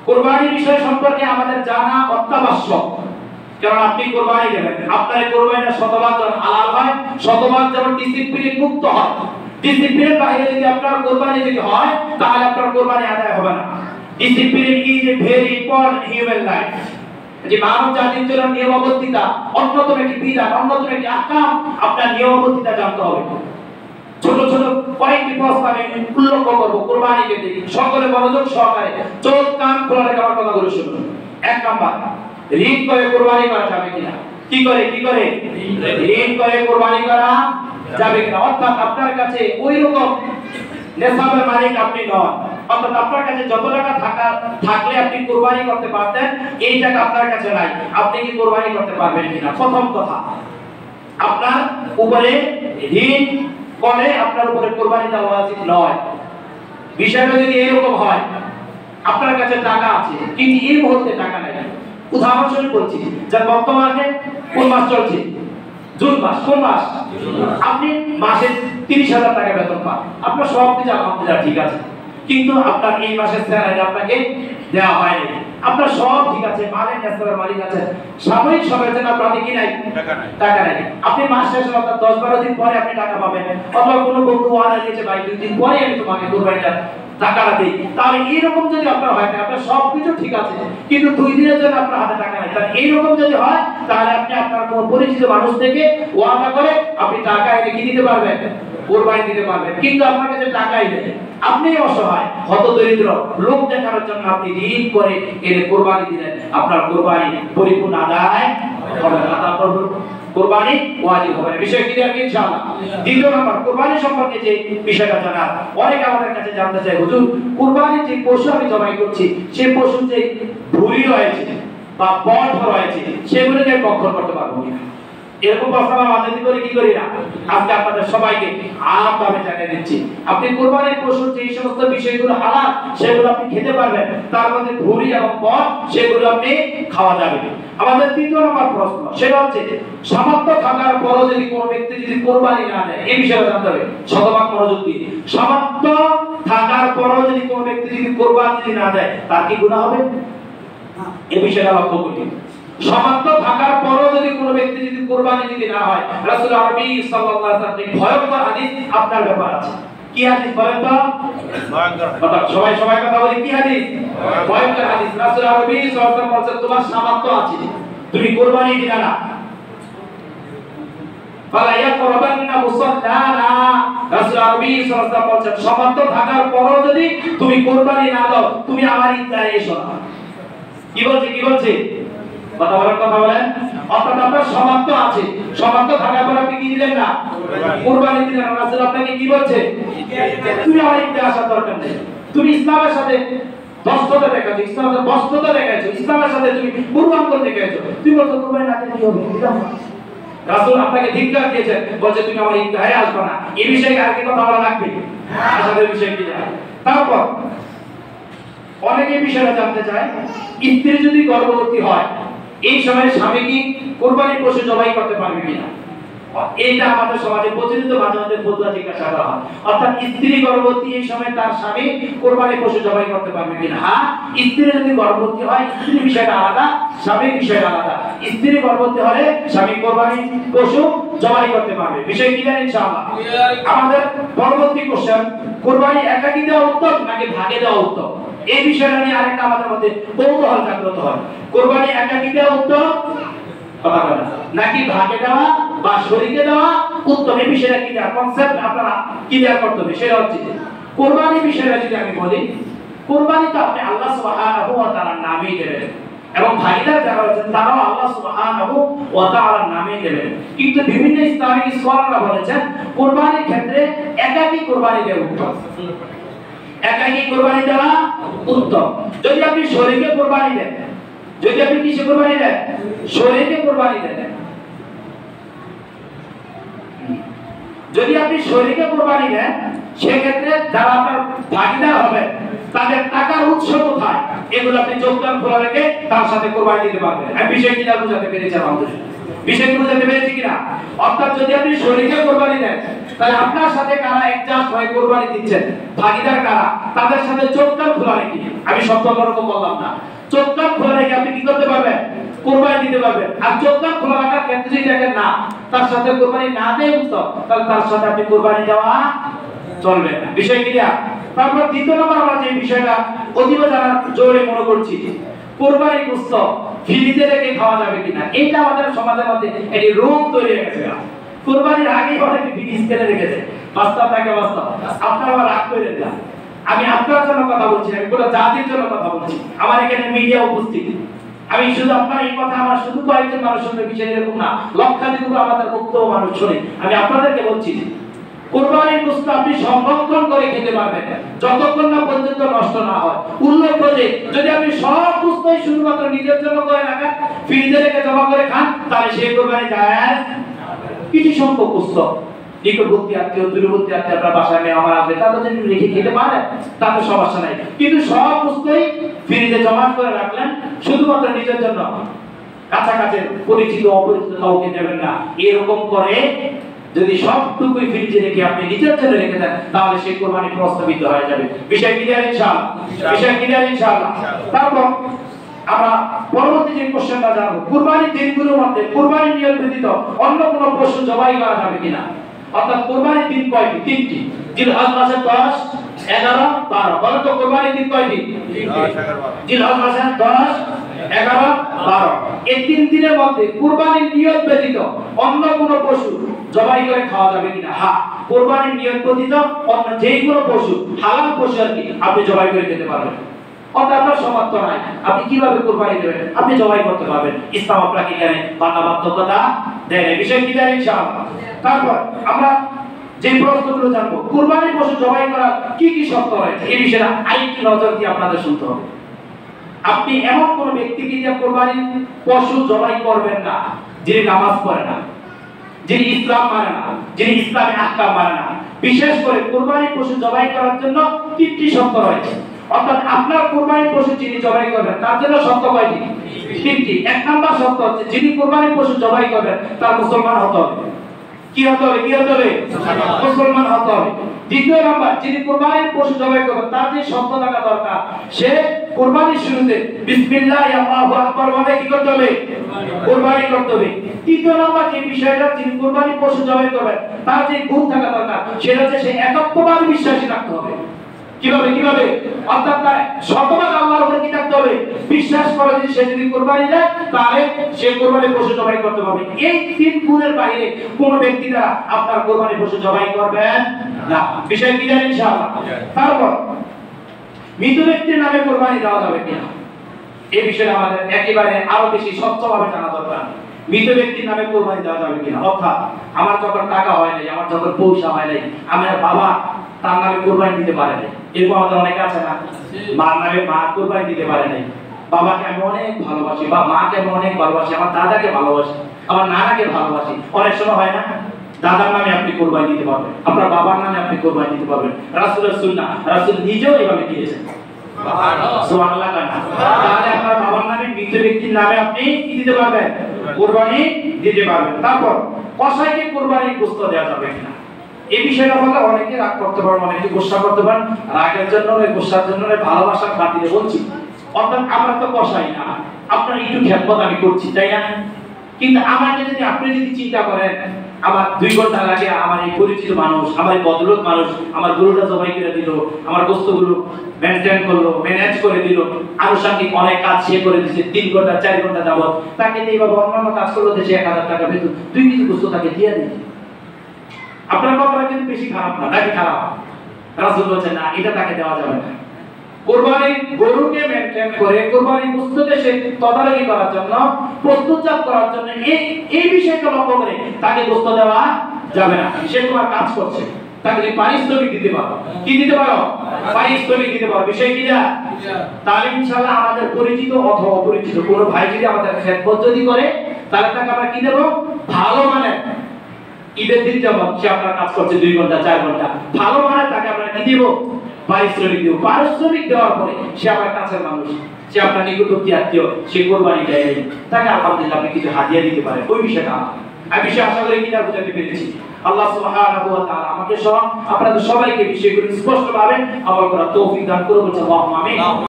কুরবানি বিষয় সম্পর্কে আমাদের জানা অত্যাবশ্যক। কারণ আপনি কুরবানি দেবেন, আপনার কুরবানিটা শতভাগ যেন হালাল হয়, শতভাগ যেন ডিসিপ্লিন মুক্ত হয়। ডিসিপ্লিনের বাইরে যদি আপনার কুরবানি যদি হয়, তাহলে আপনার কুরবানি আদায় হবে না। Discipline is a very important human life. যে মানব জাতির জন্য নিয়মাবর্তিতা অন্যতম একটি বিধান, অন্যতম একটি আহকাম। আপনার নিয়মাবর্তিতা জানতে হবে। ছোট ছোট কয়েকটি প্রশ্ন আমি উল্লেখ করব কুরবানিকে দেখি, সকলে মনোযোগ সহকারে চোখ কান খোলা রেখে আমার কথাগুলো শুনুন। এক নাম্বার, ঋণ করে কুরবানি করা যাবে কিনা? কি করে ঋণ করে কুরবানি করা যাবে কিনা? অর্থাৎ আপনার কাছে ওই রকম নেশাবের মালিক আপনি নন, অর্থাৎ আপনার কাছে যত টাকা থাকলে আপনি কুরবানি করতে পারতেন, এই টাকা আপনার কাছে নাই, আপনি কি কুরবানি করতে পারবেন কিনা? প্রথম কথা, আপনার উপরে ঋণ করে আপনার উপরে কুরবানি দেওয়া উচিত নয়। বিষয়টা যদি এরকম হয়, আপনার কাছে টাকা আছে কিন্তু এই মুহূর্তে টাকা নাই। উদাহরণস্বরূপ বলছি, যে বর্তমানে কোন মাস চলছে? জুন মাস। কোন মাস? আপনি মাসে 30,000 টাকা বেতন পান, আপনার সব কিছু আলহামদুলিল্লাহ ঠিক আছে, কিন্তু আপনার এই মাসের স্যালারি আপনাকে দেওয়া হয়নি। আপনার সব ঠিক আছে, মালের নেশাবের মালিক আছে, সাময়িক সময়ের জন্য আপনার কি নাই? টাকা নাই। আপনি মাস শেষে অর্থাৎ 10-12 দিন পরে আপনি টাকা পাবেন, অথবা কোনো বন্ধু ওয়াদা দিয়েছে ভাই 2 দিন পরে আমি তোমাকে কুরবানিটা টাকাটা দেই। তাহলে এইরকম যদি আপনার হয়, আপনার সব কিছু ঠিক আছে কিন্তু 2 দিনের জন্য আপনার হাতে টাকা নাই, তাহলে এইরকম যদি হয়, তাহলে আপনি আপনার কোনো পরিচিত মানুষ থেকে ওয়াদা করে আপনি টাকা এনে কি দিতে পারবেন? কুরবানি দিতে পারবেন। কিন্তু আপনার কাছে টাকাই নেই, আপনি অসহায় হতদরিদ্র, লোক দেখানোর জন্য আপনি ঋণ করে এনে কুরবানি দিলেন, আপনার কুরবানি পরিপূর্ণ আদায় হবে না, আপনার কুরবানি ওয়াজিব হবে না। বিষয় কি দেখি ইনশাআল্লাহ। দ্বিতীয় নম্বর, কুরবানি সম্পর্কে যে বিষয়টা জানা, অনেকে আমাদের কাছে জানতে চায়, হুজুর কুরবানির যে পশু আমি জবাই করছি, সেই পশুর যে ভুঁড়ি রয়েছে বা বট রয়েছে, সেগুলোকে বক্ষণ করতে পারবো কিনা? এরকম প্রশ্ন আমাদের করে কি করি না। আজকে আপনাদের সবাইকে আমভাবে জানিয়ে দিচ্ছি, আপনি কুরবানির পশুর যে সমস্ত বিষয়গুলো হালাল সেগুলো আপনি খেতে পারবেন, তার মধ্যে ভুঁড়ি এবং বট সেগুলো আপনি খাওয়া যাবে। আমাদের তৃতীয় নম্বর প্রশ্ন, সেটা হচ্ছে সামর্থ্য থাকার পরও যদি কোনো ব্যক্তি যদি কুরবানি না দেয়, এই বিষয়ে জানতে হবে শতভাগ মনোযোগ দিয়ে। সামর্থ্য থাকার পরও যদি কোনো ব্যক্তি যদি কুরবানি যদি না দেয়, তার কি গুনাহ হবে? এই বিষয়টা লক্ষ্য করি। সামর্থ্য থাকার পরও যদি কোনো ব্যক্তি যদি কুরবানি যদি না হয়, রাসূল আরবি সাল্লাল্লাহু আলাইহি ওয়াসাল্লাম ভয়ঙ্কর হাদিস আপনার ব্যাপার আছে। কি হাদিস বলেন তো? ভয়ঙ্কর কথা। সবাই কথা বলি, কি হাদিস? ভয়ঙ্কর হাদিস। রাসূল আরবি সাল্লাল্লাহু আলাইহি ওয়াসাল্লাম বলেন, তোমার সামর্থ্য আছে, তুমি কুরবানি দিলা না, ফালা ইয়াকরাবান্না মুসাল্লানা। রাসূল আরবি সাল্লাল্লাহু আলাইহি ওয়াসাল্লাম বলেন, সামর্থ্য থাকার পরও যদি তুমি কুরবানি না দাও, তুমি আমার ঈদগাহে এসো না। কি বলছে? কথা বলেন। অর্থাৎ আপনার সামর্থ্য আছে, সামর্থ্য থাকার পর আপনি কি দিলেন না? কুরবানি দিলেন না। রাসূল আপনাকে কি বলছে? তুমি আমার ঈদগাহে আসার দরকার নেই, তুমি ইসলামের সাথে দস্ততা দেখাচ্ছো, ইসলামের বস্ততা দেখাচ্ছো, ইসলামের সাথে তুমি কুরবান করতে গেছো, তুমি বলছো কুরবানি না দিলে কি হবে? রাসূল আপনাকে ধিক্কার দিয়েছে, বলছে তুমি আমার ঈদগাহে আসবে না। এই বিষয়ে আর কি কথা বলা লাগবে? আসাদের বিষয় কি জানেন? তারপর অনেকে বিষয়টা জানতে চায়, স্ত্রী যদি গর্ভবতী হয়, এই সময় স্বামী কি কুরবানির পশু জবাই করতে পারবে কিনা? এইটা আমাদের সমাজে প্রচলিত, মাঝে মাঝে ফতোয়া জিজ্ঞাসা করা হয়। অর্থাৎ স্ত্রী গর্ভবতী এই সময় তার স্বামী কুরবানির পশু জবাই করতে পারবে কিনা? হ্যাঁ, স্ত্রী যদি গর্ভবতী হয়, স্ত্রীর বিষয়টা আলাদা, স্বামীর বিষয়টা আলাদা। স্ত্রী গর্ভবতী হলে স্বামী কুরবানির পশু জবাই করতে পারবে। বিষয় কি জানেন ইনশাআল্লাহ? আমাদের পরবর্তী কোশ্চেন, কুরবানি একাকী দেওয়া উত্তম নাকি ভাগে দেওয়া উত্তম? এই বিষয়টা নিয়ে আরেকটা আমাদের মধ্যে কৌতূহল জাগ্রত হয়। কুরবানি একাকী দেওয়া উত্তম কথা বলেন, নাকি ভাগে দেওয়া বা শরীকে দেওয়া উত্তম? এই বিষয়টা কি কনসেপ্ট আপনারা ক্লিয়ার করতে হবে। সেটা হচ্ছে কুরবানি বিষয়টা যদি আমি বলি, কুরবানি তো আপনি আল্লাহ সুবহানাহু ওয়া তাআলার নামেই দেবেন, এবং ভাগিদার যারা আছেন তারাও আল্লাহ সুবহানাহু ওয়া তাআলার নামেই দেবেন। কিন্তু বিভিন্ন ইসলামিক স্কলাররা বলেছেন কুরবানির ক্ষেত্রে একাকী কুরবানি দেওয়া উত্তম, একাকী কুরবানি দেওয়া উত্তম। যদি আপনি শরীকে কুরবানি দেন, যদি আপনি কিসে কুরবানি দেন? শরীকে কুরবানি দেন। যদি আপনি শরীকে কুরবানি দেন, সেক্ষেত্রে যারা আপনার ভাগিদার হবে তাদের টাকার উৎস কোথায়, এগুলো আপনি যোগদান খোলা রেখে তার সাথে কুরবানি দিতে পারবেন। আমি বিষয় কি বুঝাতে পেরেছি? আমাদের বিষয় কি বুঝাতে পেরেছি কিনা? অর্থাৎ যদি আপনি শরীকে কুরবানি দেন, তাই আপনার সাথে কারা অ্যাডজাস্ট হয়ে কুরবানি দিচ্ছেন, ভাগীদার কারা, তাদের সাথে চোখ কান খোলা রেখে, আমি সত্য রকম বললাম না, চোখ কান খোলা রেখে আপনি কি করতে পারবেন, কুরবানি দিতে পারবেন। আর চোখ কান খোলা রাখার ক্ষেত্রে যদি দেখেন না তার সাথে কুরবানি না দেয় উত্তম, তাহলে তার সাথে আপনি কুরবানি দেওয়া চলবে না। বিষয় কি? তারপর দ্বিতীয় নম্বর আমরা যে বিষয়টা অতীব জানার জোরে মনে করছি, কুরবানি গোশত ফ্রিজে রেখে খাওয়া যাবে কিনা। এটা আমাদের সমাজের মধ্যে একটি রোগ তৈরি হয়ে গেছে। কুরবানির আগে অনেকে ফ্রিজ কিনে রেখেছে, বাস্তব থাকে বাস্তব, আপনারা আবার রাগ করে দেন। আমি আপনার জন্য কথা বলছি, আমি পুরো জাতির জন্য কথা বলছি, আমার এখানে মিডিয়া উপস্থিত। আমি শুধু আপনার এই কথা আমার শুধু কয়েকজন মানুষ শুনবে বিষয় এরকম না, লক্ষাধিক আমাদের বক্তব্য মানুষ শুনে। আমি আপনাদেরকে বলছি কুরবানির গোশত আপনি সংরক্ষণ করে খেতে পারবেন যতক্ষণ না পর্যন্ত নষ্ট না হয়। উল্লেখ্য যে যদি আপনি সব গোশতই শুধুমাত্র নিজের জন্য করে রাখেন, ফ্রিজে রেখে জমা করে খান, তাহলে সেই কুরবানি জায়েজ। কিছু সংখ্যক গোশত নিকটবর্তী আত্মীয় দূরবর্তী আত্মীয় আপনার বাসায় মেহমান আসবে, তাদের জন্য রেখে খেতে পারেন, তাতে সমস্যা নাই। কিন্তু সব গোশতই ফ্রিজে জমা করে রাখলেন শুধুমাত্র নিজের জন্য, কাছাকাছি পরিচিত অপরিচিত কাউকে দেবেন না। এরকম করে যদি সবটুকুই ফ্রিজে রেখে আপনি নিজের জন্য রেখে দেন, তাহলে সেই কুরবানি প্রস্তাবিত হয়ে যাবে। বিষয় ক্লিয়ার ইনশাআল্লাহ? বিষয় ক্লিয়ার ইনশাআল্লাহ? তারপর আমরা পরবর্তী যে কোশ্চেনটা জানবো, কুরবানির দিনগুলোর মধ্যে কুরবানির নিয়ম ব্যতীত অন্য কোনো পশু জবাই করা যাবে কিনা। অর্থাৎ কুরবানির দিন কয়টি? তিনটি। জিলহজ মাসের 10, 11, 12। বলেন তো কুরবানির দিন কয়টি? জিলহজ মাসের 10, 11, 12। এই তিন দিনের মধ্যে কুরবানির নিয়ত ব্যতীত অন্য কোনো পশু জবাই করে খাওয়া যাবে কিনা। হ্যাঁ, কুরবানির নিয়ত ব্যতীত অন্য যে কোনো পশু, হালাল পশু আর কি, আপনি জবাই করে খেতে পারবেন। অর্থাৎ আপনার সমর্থ নাই, আপনি কিভাবে কুরবানি দেবেন? আপনি জবাই করতে পারবেন। ইসলাম আপনাকে এখানে বাধ্যবাধকতা দেয় না। বিষয় কি জানেন ইনশাআল্লাহ? তারপর আমরা যে প্রশ্নগুলো জানবো, কুরবানির পশু জবাই করার কি কি শর্ত রয়েছে, এই বিষয়ে আরেকটি নজর দিয়ে আপনাদের শুনতে হবে। আপনি এমন কোন ব্যক্তিকে দিয়ে কুরবানির পশু জবাই করবেন না যিনি নামাজ পড়ে না, যিনি ইসলাম মানে না, যিনি ইসলামী আহকাম মানে না। বিশেষ করে কুরবানির পশু জবাই করার জন্য তিনটি শর্ত রয়েছে। অর্থাৎ আপনার কুরবানির পশু যিনি জবাই করবেন তার জন্য শর্ত কয়টি? তিনটি। এক নাম্বার শর্ত হচ্ছে যিনি কুরবানির পশু জবাই করবেন তার মুসলমান হতে হবে। কি হতে হবে? কি হতে হবে? মুসলমান হতে হবে। দ্বিতীয় নাম্বার, যিনি কুরবানির পশু জবাই করবেন তার যে শর্ত থাকা দরকার, সে কুরবানির শুরুতে বিসমিল্লাহ আল্লাহু আকবার বলে কি করতে হবে? কুরবানি করতে হবে। তৃতীয় নাম্বার যে বিষয়টা, যিনি কুরবানির পশু জবাই করবেন তার যে গুণ থাকা দরকার, সেটা হচ্ছে সে একাত্মবাদ বিশ্বাসী থাকতে হবে। কিভাবে? কিভাবে? অর্থাৎ তার শতভাগ আল্লাহর উপর কি থাকতে হবে? বিশ্বাস করে যে সে যদি কুরবানি দেয় তাহলে সে কুরবানির পশু জবাই করতে পারবে। এই তিন গুণের বাইরে কোন ব্যক্তি দ্বারা আপনার কুরবানির পশু জবাই করবেন না। বিষয় কি জানেন ইনশাআল্লাহ? তারপর মৃত ব্যক্তির নামে কুরবানি দেওয়া যাবে কিনা, এই বিষয়ে আমাদের একেবারে আরো বেশি স্বচ্ছভাবে জানা দরকার। মৃত ব্যক্তির নামে কুরবানি দেওয়া যাবে কিনা। অর্থাৎ আমার যখন টাকা হয় নাই, আমার যখন পয়সা হয় নাই, আমার বাবা তার নামে কুরবানি দিতে পারে নাই, এরকম আমাদের অনেকে আছে না? মার নামে মা কুরবানি দিতে পারে নাই। বাবাকে আমি অনেক ভালোবাসি বা মাকে আমি অনেক ভালোবাসি, আমার দাদাকে ভালোবাসি, আমার নানাকে ভালোবাসি। অনেক সময় হয় না, দাদার নামে আপনি কুরবানি দিতে পারবেন, আপনার বাবার নামে আপনি কুরবানি দিতে পারবেন। রাসূলের সুন্নাহ, রাসূল নিজেও এভাবে দিয়েছেন। সুবহানাল্লাহ। তাহলে আপনার বাবার নামে মৃত ব্যক্তির নামে আপনি কি দিতে পারবেন? কুরবানি দিতে পারবেন। তারপর কসাইকে কুরবানির গোশত দেওয়া যাবে কিনা, এই বিষয়টা বলে অনেকে রাগ করতে পারেন, অনেকে গোসা করতে পারেন। রাগের জন্য নয়, গোসার জন্য নয়, ভালোবাসার খাতিরে বলছি। অর্থাৎ আমরা তো কসাই না, আপনার একটু খেদমত আমি করছি, তাই না? কিন্তু আমাকে যদি আপনি যদি চিন্তা করেন, আমার 2 ঘন্টা লাগে আমার এই পরিচিত মানুষ, আমার এই বদলোক মানুষ আমার গরুটা জবাই করে দিল, আমার গোস্তগুলো মেইনটেইন করলো, ম্যানেজ করে দিল, আনুষঙ্গিক অনেক কাজ সে করে দিয়েছে 3 ঘন্টা 4 ঘন্টা যাবত, তাকে দিয়ে এইভাবে অন্যান্য কাজ করলো দেশে 1000 টাকা বেতন, 2 কেজি গোস্ত তাকে দিয়ে দিয়েছে। আপনার কথাটা কিন্তু বেশি খারাপ না, নাকি খারাপ? রাসূল বলেছেন না, এটা তাকে দেওয়া যাবে না। কুরবানির গরুকে মেইনটেইন করে কুরবানির গোশতকে সে তদারকি করার জন্য, প্রস্তুতজাত করার জন্য এই বিষয়টা লক্ষ্য করে তাকে গোশত দেওয়া যাবে না। সে তোমার কাজ করছে, তাকে পারিশ্রমিক দিতে পারো। কি দিতে পারো? পারিশ্রমিক দিতে পারো। বিষয় কি না? তাহলে ইনশাআল্লাহ আমাদের পরিচিত অথবা অপরিচিত কোনো ভাই যদি আমাদের খেদমত যদি করে, তাহলে তাকে আমরা কি দেব? ভালো মানে ঈদের দিন যেমন সে আপনার কাজ করছে 2 ঘন্টা 4 ঘন্টা, ভালো মানে তাকে আমরা কি দেব? পারিশ্রমিক দেব। পারিশ্রমিক দেওয়ার পরে সে আমার কাছের মানুষ, সে আপনার নিকটবর্তী আত্মীয়, সে কুরবানি দেয়, তাকে আলহামদুলিল্লাহ আপনি কিছু হাদিয়া দিতে পারেন। ওই বিষয়টা আমি বিষয় আশা করি কিনা বুঝাতে পেরেছি। আল্লাহ সুবহানাহু ওয়া তাআলা আমাকে সহ আপনাদের সবাইকে বিষয়গুলো স্পষ্টভাবে আমল করার তৌফিক দান করুন। আল্লাহুম্মা আমিন।